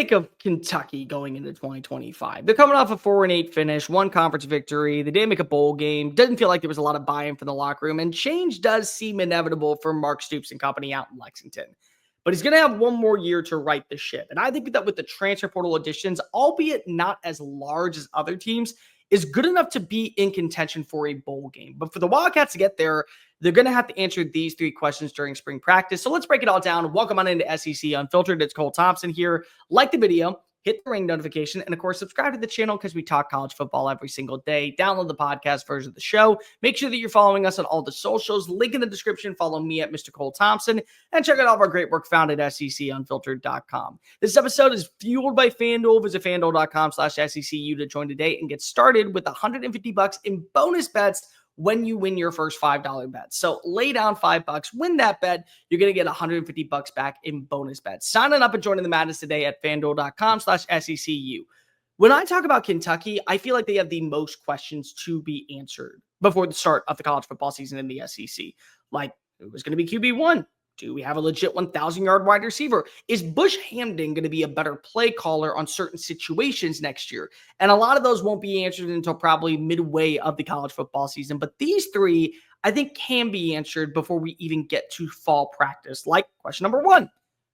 make of Kentucky going into 2025? They're coming off a 4-8 finish, one conference victory. They didn't make a bowl game. Doesn't feel like there was a lot of buy-in from the locker room, and change does seem inevitable for Mark Stoops and company out in Lexington. But he's going to have one more year to right the ship. And I think that with the transfer portal additions, albeit not as large as other teams, is good enough to be in contention for a bowl game. But for the Wildcats to get there, they're going to have to answer these three questions during spring practice. So let's break it all down. Welcome on into SEC Unfiltered. It's Cole Thompson here. Like the video, hit the ring notification, and of course, subscribe to the channel because we talk college football every single day. Download the podcast version of the show. Make sure that you're following us on all the socials. Link in the description. Follow me at Mr. Cole Thompson and check out all of our great work found at SECUnfiltered.com. This episode is fueled by FanDuel. Visit FanDuel.com/SECU to join today and get started with $150 in bonus bets when you win your first $5 bet. So lay down $5, win that bet. You're going to get $150 back in bonus bets. Signing up and joining the madness today at FanDuel.com/SECU. When I talk about Kentucky, I feel like they have the most questions to be answered before the start of the college football season in the SEC. Like, who's going to be QB1? Do we have a legit 1,000-yard wide receiver? Is Bush Hamdan going to be a better play caller on certain situations next year? And a lot of those won't be answered until probably midway of the college football season. But these three, I think, can be answered before we even get to fall practice. Like question number one,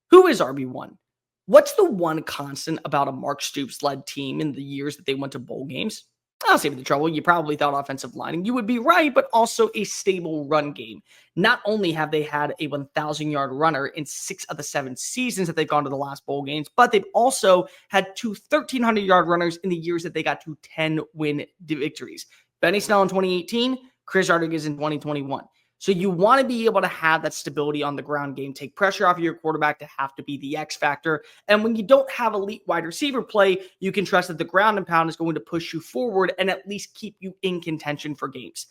who is RB1? What's the one constant about a Mark Stoops-led team in the years that they went to bowl games? I'll save you the trouble. You probably thought offensive line, and you would be right, but also a stable run game. Not only have they had a 1,000-yard runner in 6 of the 7 seasons that they've gone to the last bowl games, but they've also had 2 1,300-yard runners in the years that they got to 10-win victories. Benny Snell in 2018, Chris Rodriguez in 2021. So you want to be able to have that stability on the ground game, take pressure off of your quarterback to have to be the X factor. And when you don't have elite wide receiver play, you can trust that the ground and pound is going to push you forward and at least keep you in contention for games.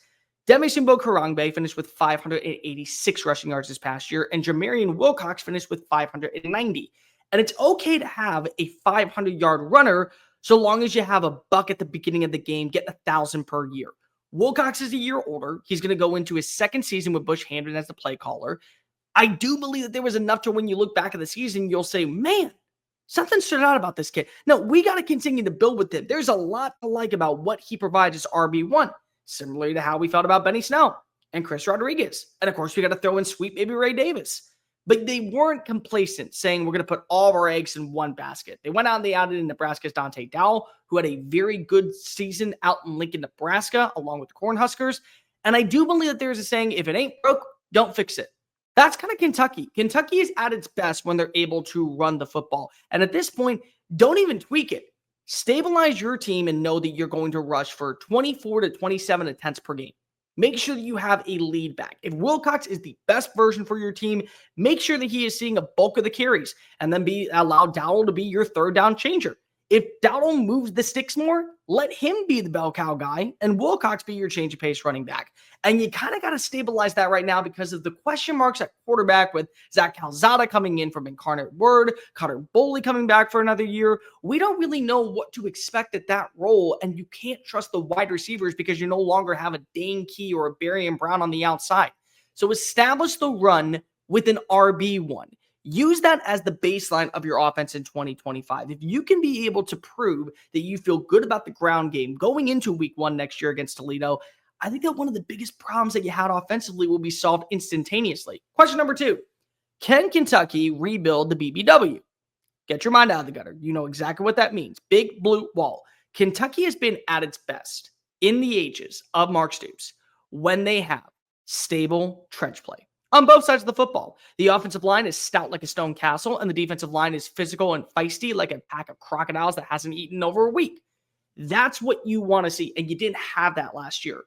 Demisimbo Karangbe finished with 586 rushing yards this past year, and Jamarian Wilcox finished with 590. And it's okay to have a 500-yard runner so long as you have a buck at the beginning of the game, get 1,000 per year. Wilcox is a year older. He's going to go into his second season with Bush Hamdan as the play caller. I do believe that there was enough to when you look back at the season, you'll say, man, something stood out about this kid. No, we got to continue to build with him. There's a lot to like about what he provides as RB1, similarly to how we felt about Benny Snell and Chris Rodriguez. And of course, we got to throw in sweet baby Ray Davis. But they weren't complacent, saying we're going to put all of our eggs in one basket. They went out and they added in Nebraska's Dante Dowell, who had a very good season out in Lincoln, Nebraska, along with the Cornhuskers. And I do believe that there's a saying, if it ain't broke, don't fix it. That's kind of Kentucky. Kentucky is at its best when they're able to run the football. And at this point, don't even tweak it. Stabilize your team and know that you're going to rush for 24 to 27 attempts per game. Make sure that you have a lead back. If Wilcox is the best version for your team, make sure that he is seeing a bulk of the carries and then allow Dowell to be your third down changer. If Dowell moves the sticks more, let him be the bell cow guy and Wilcox be your change of pace running back. And you kind of got to stabilize that right now because of the question marks at quarterback with Zach Calzada coming in from Incarnate Word, Cutter Boley coming back for another year. We don't really know what to expect at that role, and you can't trust the wide receivers because you no longer have a Dane Key or a Barian Brown on the outside. So establish the run with an RB1. Use that as the baseline of your offense in 2025. If you can be able to prove that you feel good about the ground game going into week 1 next year against Toledo, I think that one of the biggest problems that you had offensively will be solved instantaneously. Question number 2, can Kentucky rebuild the BBW? Get your mind out of the gutter. You know exactly what that means. Big blue wall. Kentucky has been at its best in the ages of Mark Stoops when they have stable trench play on both sides of the football. The offensive line is stout like a stone castle, and the defensive line is physical and feisty like a pack of crocodiles that hasn't eaten over a week. That's what you want to see, and you didn't have that last year.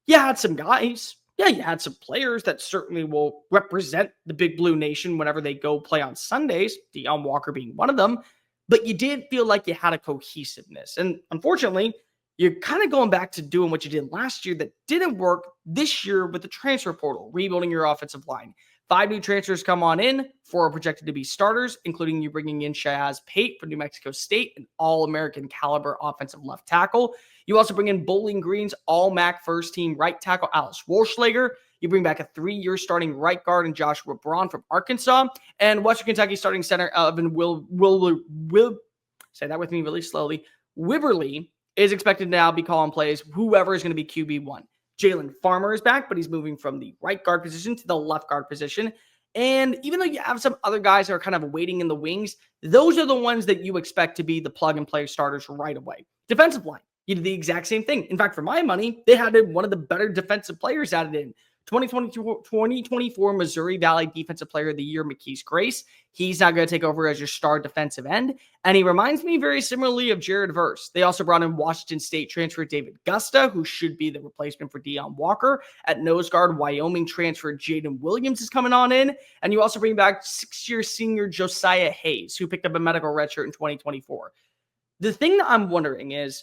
You had some guys. Yeah, you had some players that certainly will represent the Big Blue Nation whenever they go play on Sundays, Deion Walker being one of them, but you did feel like you had a cohesiveness. And unfortunately, you're kind of going back to doing what you did last year that didn't work this year with the transfer portal, rebuilding your offensive line. 5 new transfers come on in, 4 are projected to be starters, including you bringing in Shaz Pate from New Mexico State, an all-American caliber offensive left tackle. You also bring in Bowling Green's all-MAC first-team right tackle, Alice Walschlager. You bring back a 3-year starting right guard in Joshua Braun from Arkansas, and Western Kentucky starting center Evan say that with me really slowly, Wibberley is expected to now be calling plays, whoever is going to be QB1. Jalen Farmer is back, but he's moving from the right guard position to the left guard position. And even though you have some other guys that are kind of waiting in the wings, those are the ones that you expect to be the plug-and-play starters right away. Defensive line, you did the exact same thing. In fact, for my money, they had one of the better defensive players added in. 2024 Missouri Valley Defensive Player of the Year, McKees Grace. He's now going to take over as your star defensive end. And he reminds me very similarly of Jared Verse. They also brought in Washington State transfer David Gusta, who should be the replacement for Deion Walker. At nose guard, Wyoming transfer Jaden Williams is coming on in. And you also bring back 6-year senior Josiah Hayes, who picked up a medical redshirt in 2024. The thing that I'm wondering is,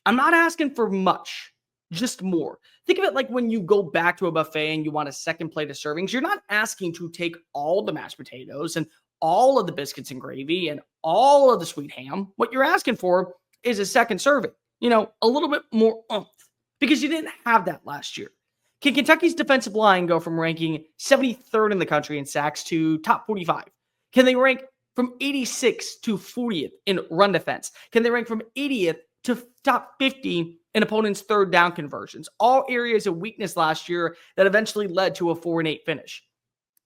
I'm not asking for much, just more. Think of it like when you go back to a buffet and you want a second plate of servings. You're not asking to take all the mashed potatoes and all of the biscuits and gravy and all of the sweet ham. What you're asking for is a second serving, a little bit more oomph, because you didn't have that last year. Can Kentucky's defensive line go from ranking 73rd in the country in sacks to top 45? Can they rank from 86th to 40th in run defense? Can they rank from 80th to top 50 in opponents' third down conversions? All areas of weakness last year that eventually led to a 4-8 finish.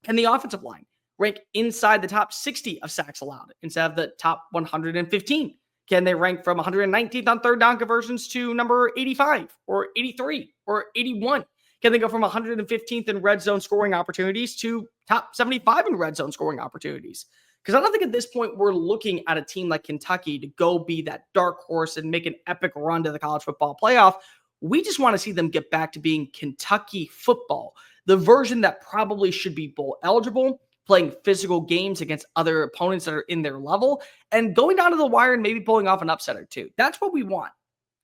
Can the offensive line rank inside the top 60 of sacks allowed instead of the top 115? Can they rank from 119th on third down conversions to number 85 or 83 or 81? Can they go from 115th in red zone scoring opportunities to top 75 in red zone scoring opportunities? Because I don't think at this point we're looking at a team like Kentucky to go be that dark horse and make an epic run to the college football playoff. We just want to see them get back to being Kentucky football, the version that probably should be bowl eligible, playing physical games against other opponents that are in their level, and going down to the wire and maybe pulling off an upset or two. That's what we want.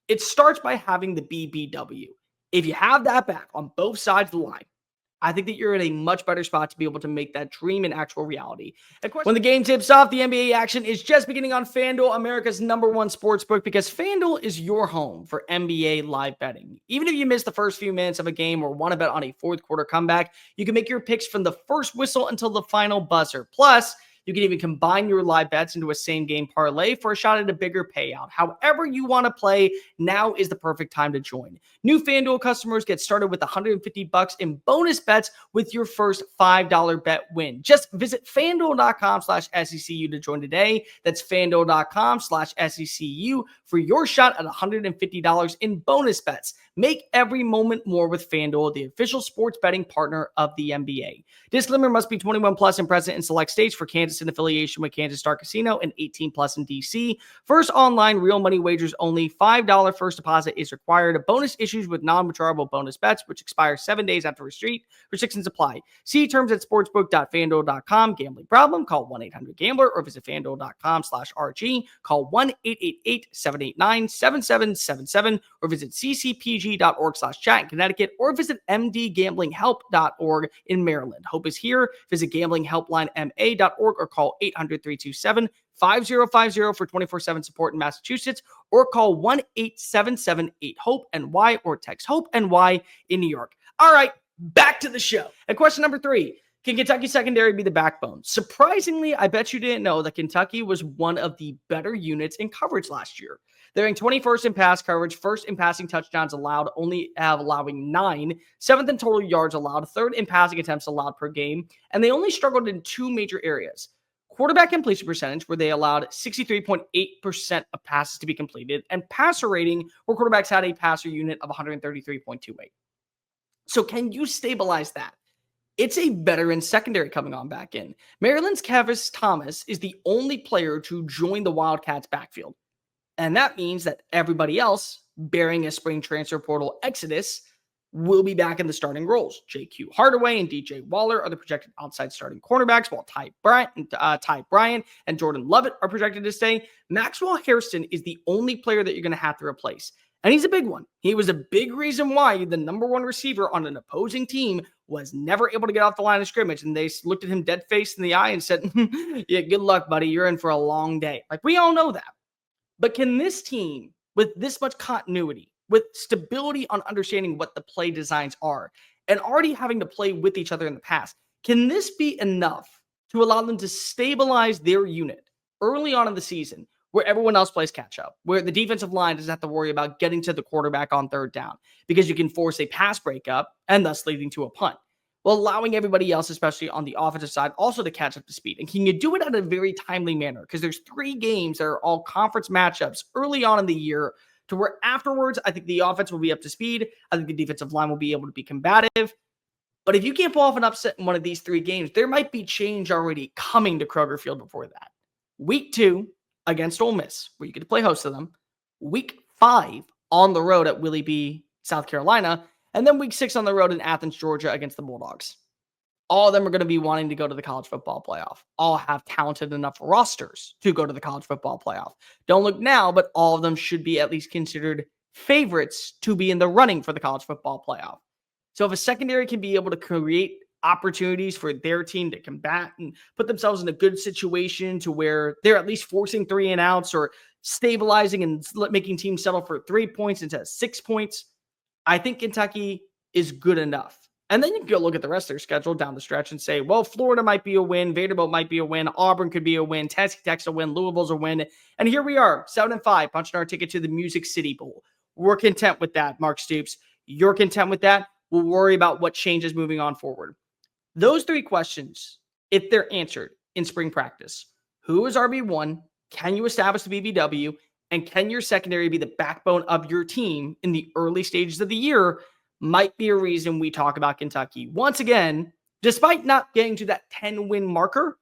It starts by having the BBW. If you have that back on both sides of the line, I think that you're in a much better spot to be able to make that dream an actual reality. When the game tips off, the NBA action is just beginning on FanDuel, America's #1 sportsbook, because FanDuel is your home for NBA live betting. Even if you miss the first few minutes of a game or want to bet on a fourth quarter comeback, you can make your picks from the first whistle until the final buzzer. Plus, you can even combine your live bets into a same-game parlay for a shot at a bigger payout. However you want to play, now is the perfect time to join. New FanDuel customers get started with $150 in bonus bets with your first $5 bet win. Just visit FanDuel.com/SECU to join today. That's FanDuel.com/SECU for your shot at $150 in bonus bets. Make every moment more with FanDuel, the official sports betting partner of the NBA. Disclaimer: must be 21 plus and present in select states. For Kansas, in affiliation with Kansas Star Casino, and 18 plus in DC. First online real money wagers only. $5 first deposit is required. Bonus issues with non-withdrawable bonus bets, which expire 7 days after receipt. Restrictions apply. See terms at sportsbook.fanduel.com. Gambling problem? Call 1-800-GAMBLER or visit fanduel.com/RG. Call 1-888-789-7777 or visit ccpg.org/chat in Connecticut or visit mdgamblinghelp.org in Maryland. Hope is here. Visit gamblinghelplinema.org or call 800-327-5050 for 24/7 support in Massachusetts, or call 1-877-8-HOPE-NY or text HOPE-NY in New York. All right, back to the show. And question number 3, can Kentucky secondary be the backbone? Surprisingly, I bet you didn't know that Kentucky was one of the better units in coverage last year. They're ranked 21st in pass coverage, first in passing touchdowns allowed, only allowing 9, 7th in total yards allowed, 3rd in passing attempts allowed per game, and they only struggled in 2 major areas. Quarterback completion percentage, where they allowed 63.8% of passes to be completed, and passer rating, where quarterbacks had a passer unit of 133.28. So can you stabilize that? It's a veteran secondary coming on back in. Maryland's Kevis Thomas is the only player to join the Wildcats backfield. And that means that everybody else, bearing a spring transfer portal exodus, will be back in the starting roles. J.Q. Hardaway and DJ Waller are the projected outside starting cornerbacks, while Ty Bryant and Jordan Lovett are projected to stay. Maxwell Hairston is the only player that you're going to have to replace. And he's a big one. He was a big reason why the #1 receiver on an opposing team was never able to get off the line of scrimmage. And they looked at him dead-faced in the eye and said, yeah, good luck, buddy. You're in for a long day. Like, we all know that. But can this team, with this much continuity, with stability on understanding what the play designs are, and already having to play with each other in the past, can this be enough to allow them to stabilize their unit early on in the season, where everyone else plays catch up, where the defensive line doesn't have to worry about getting to the quarterback on third down because you can force a pass breakup and thus leading to a punt, while allowing everybody else, especially on the offensive side, also to catch up to speed. And can you do it at a very timely manner? Because there's 3 games that are all conference matchups early on in the year, to where afterwards, I think the offense will be up to speed. I think the defensive line will be able to be combative. But if you can't pull off an upset in one of these 3 games, there might be change already coming to Kroger Field before that. Week 2 against Ole Miss, where you get to play host to them. Week 5 on the road at Willie B, South Carolina. And then week 6 on the road in Athens, Georgia against the Bulldogs. All of them are going to be wanting to go to the college football playoff. All have talented enough rosters to go to the college football playoff. Don't look now, but all of them should be at least considered favorites to be in the running for the college football playoff. So if a secondary can be able to create opportunities for their team to combat and put themselves in a good situation to where they're at least forcing 3 and outs or stabilizing and making teams settle for 3 points instead of 6 points, I think Kentucky is good enough. And then you can go look at the rest of their schedule down the stretch and say, well, Florida might be a win, Vanderbilt might be a win, Auburn could be a win, Tennessee Tech's a win, Louisville's a win. And here we are, 7-5, punching our ticket to the Music City Bowl. We're content with that, Mark Stoops. You're content with that. We'll worry about what changes moving on forward. Those 3 questions, if they're answered in spring practice, who is RB1? Can you establish the BBW? And can your secondary be the backbone of your team in the early stages of the year? Might be a reason we talk about Kentucky once again, despite not getting to that 10-win marker,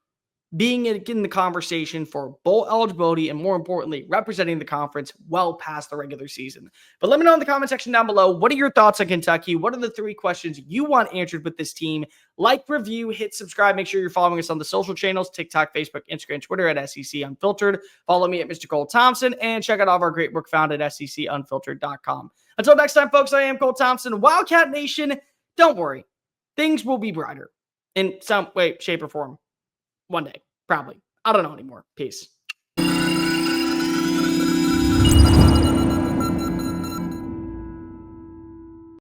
being in the conversation for bowl eligibility and, more importantly, representing the conference well past the regular season. But let me know in the comment section down below, what are your thoughts on Kentucky? What are the 3 questions you want answered with this team? Like, review, hit subscribe. Make sure you're following us on the social channels, TikTok, Facebook, Instagram, Twitter at SEC Unfiltered. Follow me at Mr. Cole Thompson and check out all of our great work found at SECUnfiltered.com. Until next time, folks, I am Cole Thompson. Wildcat Nation, don't worry. Things will be brighter in some way, shape, or form. One day, probably. I don't know anymore. Peace.